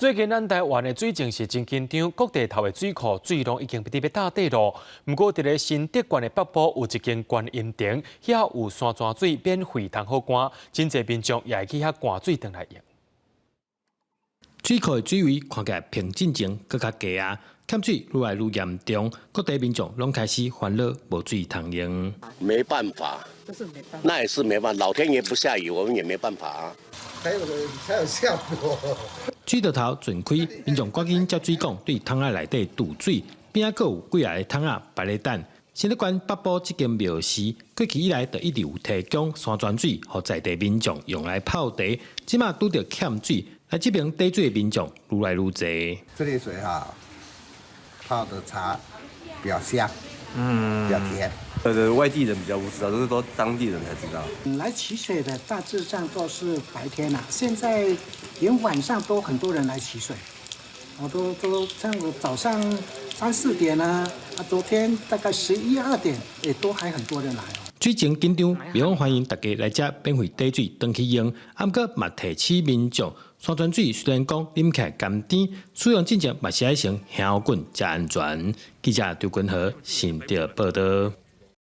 最近咱台湾的水情是真紧张，各地头的水库水量已经直要打底咯。不过，伫个新德县的北部有一间观音亭，遐有山泉水免费通好灌，真侪民众也会去遐灌水回来用。水库的水位看起来平静静，搁较低啊，欠水愈来愈严重，各地民众拢开始烦恼无水通用。没办法，那也是没办法，老天爷不下雨，我们也没办法啊。才有效果。水道头全开，民众赶紧接水管对桶仔内底注水，边仔佫有几个桶仔摆咧等。新德县北部这间庙寺，过去以来就一直有提供山泉水，予在地民众用来泡茶。即马拄着欠水，来这边底水的民众愈来愈多。这里水泡的茶比较香，比较甜。外地人比较不知道，都是都当地人才知道。来取水的大致上都是白天啊，现在连晚上都很多人来取水，都像早上3、4点啊，昨天大概11、12点也都还很多人来。水情紧张，民众欢迎大家来这免费底水登去用，不过嘛提醒民众，山泉水虽然讲啉起来甘甜，使用之前嘛是爱先香滚才安全。记者刘君和新德报道。